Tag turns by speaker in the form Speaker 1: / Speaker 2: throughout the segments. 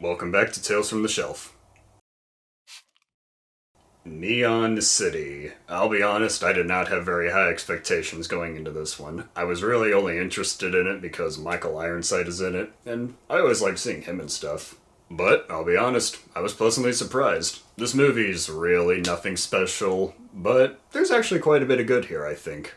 Speaker 1: Welcome back to Tales from the Shelf. Neon City. I'll be honest, I did not have very high expectations going into this one. I was really only interested in it because Michael Ironside is in it, and I always like seeing him and stuff. But, I'll be honest, I was pleasantly surprised. This movie's really nothing special, but there's actually quite a bit of good here, I think.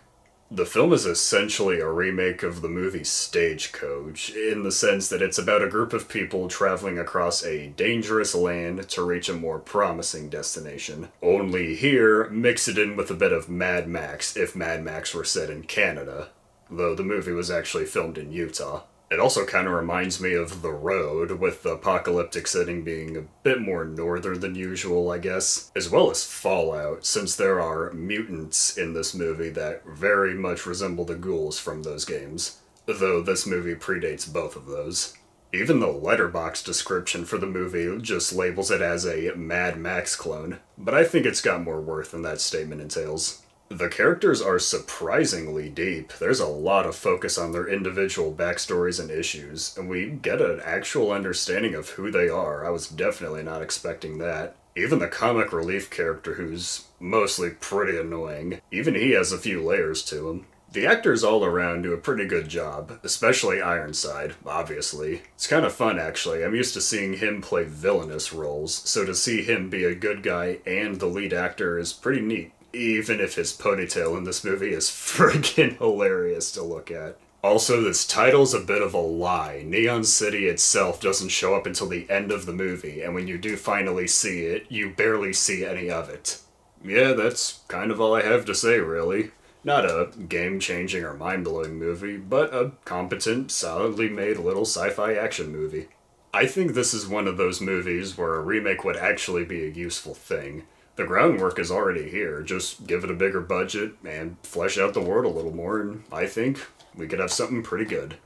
Speaker 1: The film is essentially a remake of the movie Stagecoach, in the sense that it's about a group of people traveling across a dangerous land to reach a more promising destination. Only here, mix it in with a bit of Mad Max, if Mad Max were set in Canada, though the movie was actually filmed in Utah. It also kind of reminds me of The Road, with the apocalyptic setting being a bit more northern than usual, I guess, as well as Fallout, since there are mutants in this movie that very much resemble the ghouls from those games, though this movie predates both of those. Even the letterbox description for the movie just labels it as a Mad Max clone, but I think it's got more worth than that statement entails. The characters are surprisingly deep. There's a lot of focus on their individual backstories and issues, and we get an actual understanding of who they are. I was definitely not expecting that. Even the comic relief character, who's mostly pretty annoying, even he has a few layers to him. The actors all around do a pretty good job, especially Ironside, obviously. It's kind of fun, actually. I'm used to seeing him play villainous roles, so to see him be a good guy and the lead actor is pretty neat. Even if his ponytail in this movie is friggin' hilarious to look at. Also, this title's a bit of a lie. Neon City itself doesn't show up until the end of the movie, and when you do finally see it, you barely see any of it. Yeah, that's kind of all I have to say, really. Not a game-changing or mind-blowing movie, but a competent, solidly made little sci-fi action movie. I think this is one of those movies where a remake would actually be a useful thing. The groundwork is already here, just give it a bigger budget and flesh out the world a little more, and I think we could have something pretty good.